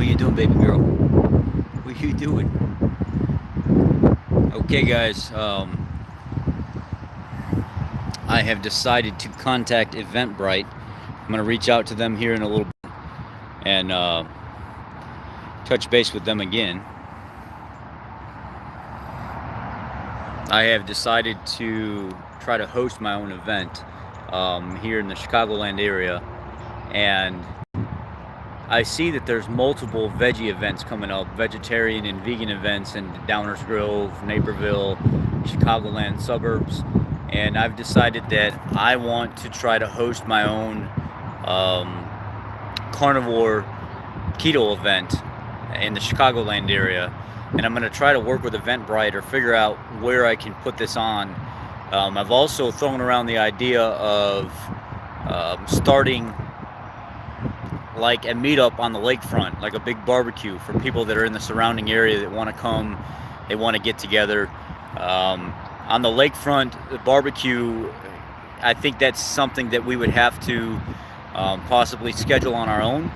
What you doing, baby girl? What you doing? Okay, guys. I have decided to contact Eventbrite. I'm gonna reach out to them here in a little bit and touch base with them again. I have decided to try to host my own event here in the Chicagoland area, and I see that there's multiple veggie events coming up, vegetarian and vegan events in Downers Grove, Naperville, Chicagoland suburbs, and I've decided that I want to try to host my own carnivore keto event in the Chicagoland area, and I'm going to try to work with Eventbrite or figure out where I can put this on. I've also thrown around the idea of starting like a meetup on the lakefront, like a big barbecue for people that are in the surrounding area that want to come, they want to get together. On the lakefront, the barbecue, I think that's something that we would have to possibly schedule on our own.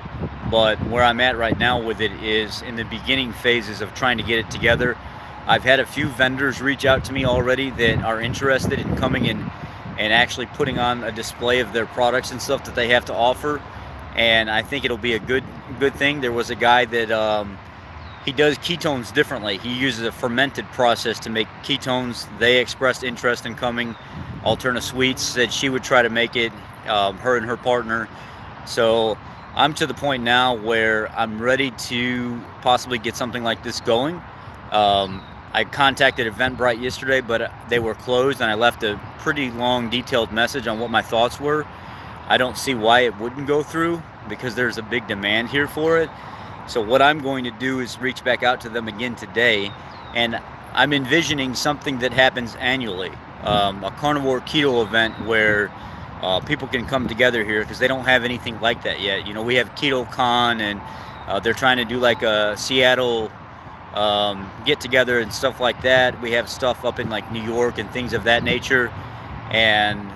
But where I'm at right now with it is in the beginning phases of trying to get it together. I've had a few vendors reach out to me already that are interested in coming in and actually putting on a display of their products and stuff that they have to offer. And I think it'll be a good thing. There was a guy that he does ketones differently. He uses a fermented process to make ketones. They expressed interest in coming. Alterna Sweets said she would try to make it, her and her partner. So I'm to the point now where I'm ready to possibly get something like this going. I contacted Eventbrite yesterday, but they were closed, and I left a pretty long, detailed message on what my thoughts were. I don't see why it wouldn't go through because there's a big demand here for it. So what I'm going to do is reach back out to them again today, and I'm envisioning something that happens annually, a carnivore keto event where people can come together here because they don't have anything like that yet. You know, we have KetoCon, and they're trying to do like a Seattle get together and stuff like that. We have stuff up in like New York and things of that nature, and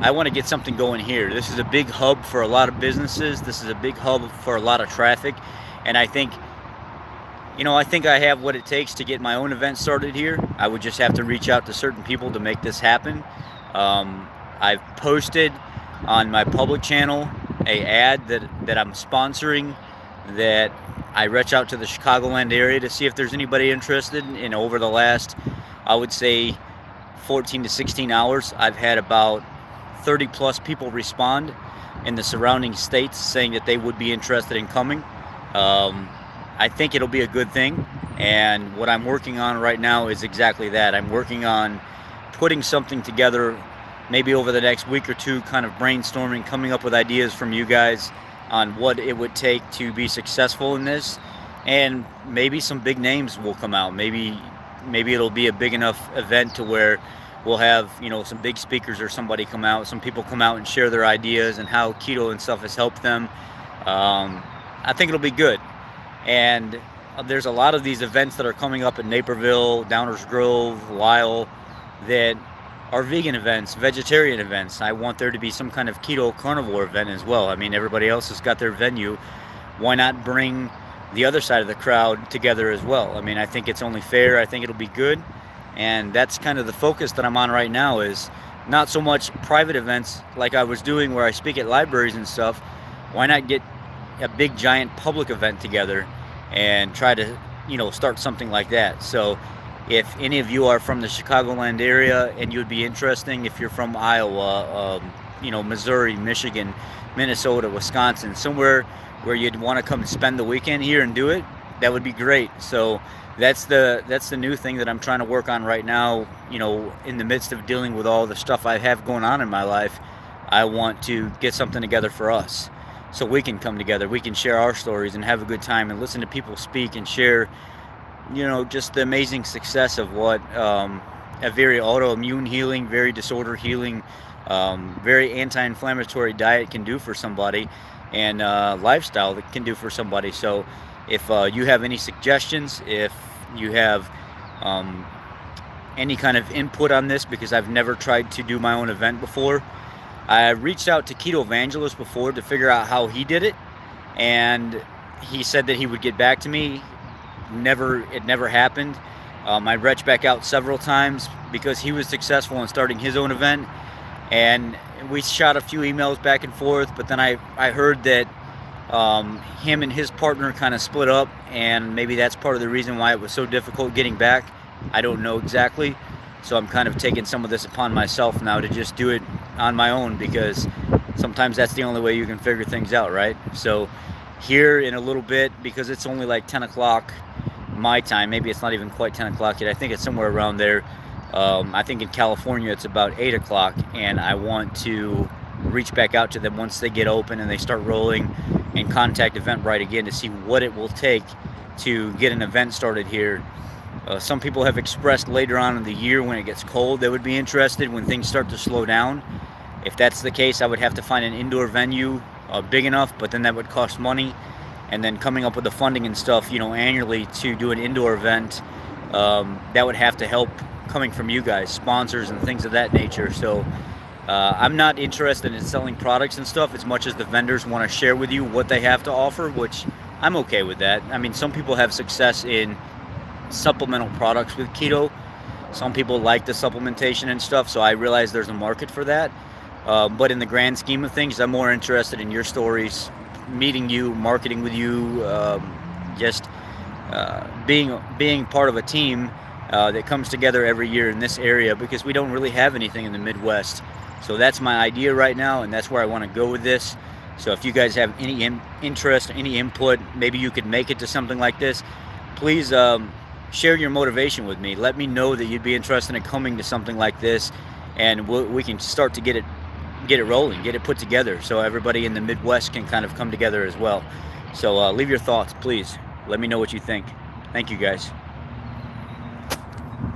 I want to get something going here. This is a big hub for a lot of businesses. This is a big hub for a lot of traffic. And I think, I think I have what it takes to get my own event started here. I would just have to reach out to certain people to make this happen. I've posted on my public channel a ad that I'm sponsoring, that I reach out to the Chicagoland area to see if there's anybody interested. And over the last, I would say, 14 to 16 hours, I've had about 30 plus people respond in the surrounding states saying that they would be interested in coming. I think it'll be a good thing, and what I'm working on right now is exactly that. I'm working on putting something together maybe over the next week or two, kind of brainstorming, coming up with ideas from you guys on what it would take to be successful in this, and maybe some big names will come out. Maybe it'll be a big enough event to where we'll have, some big speakers or somebody come out, some people come out and share their ideas and how keto and stuff has helped them. I think it'll be good. And there's a lot of these events that are coming up in Naperville, Downers Grove, Lyle, that are vegan events, vegetarian events. I want there to be some kind of keto carnivore event as well. I mean, everybody else has got their venue. Why not bring the other side of the crowd together as well? I mean, I think it's only fair. I think it'll be good. And that's kind of the focus that I'm on right now, is not so much private events like I was doing where I speak at libraries and stuff. Why not get a big giant public event together and try to, start something like that? So if any of you are from the Chicagoland area and you'd be interesting, if you're from Iowa, Missouri, Michigan, Minnesota, Wisconsin, somewhere where you'd want to come and spend the weekend here and do it, that would be great. So that's the new thing that I'm trying to work on right now. In the midst of dealing with all the stuff I have going on in my life, I want to get something together for us so we can come together, we can share our stories and have a good time and listen to people speak and share, just the amazing success of what a very autoimmune healing, very disorder healing, very anti-inflammatory diet can do for somebody, and lifestyle that can do for somebody. So if you have any suggestions, if you have any kind of input on this, because I've never tried to do my own event before. I reached out to Keto Evangelist before to figure out how he did it, and he said that he would get back to me. It never happened. I reached back out several times because he was successful in starting his own event, and we shot a few emails back and forth. But then I heard that him and his partner kind of split up, and maybe that's part of the reason why it was so difficult getting back. I don't know exactly. So I'm kind of taking some of this upon myself now to just do it on my own, because sometimes that's the only way you can figure things out, right? So here in a little bit, because it's only like 10 o'clock my time, maybe it's not even quite 10 o'clock yet, I think it's somewhere around there. I think in California it's about 8 o'clock, and I want to reach back out to them once they get open and they start rolling, and contact Eventbrite again to see what it will take to get an event started here. Some people have expressed later on in the year when it gets cold they would be interested when things start to slow down. If that's the case, I would have to find an indoor venue big enough, but then that would cost money. And then coming up with the funding and stuff, annually to do an indoor event, that would have to help coming from you guys, sponsors and things of that nature. So I'm not interested in selling products and stuff as much as the vendors want to share with you what they have to offer, which I'm okay with that. I mean, some people have success in supplemental products with keto. Some people like the supplementation and stuff, so I realize there's a market for that. But in the grand scheme of things, I'm more interested in your stories, meeting you, marketing with you, just being part of a team that comes together every year in this area, because we don't really have anything in the Midwest. So that's my idea right now, and that's where I want to go with this. So if you guys have any interest, any input, maybe you could make it to something like this, please share your motivation with me. Let me know that you'd be interested in coming to something like this, and we can start to get it rolling, get it put together, so everybody in the Midwest can kind of come together as well. So leave your thoughts, please. Let me know what you think. Thank you, guys.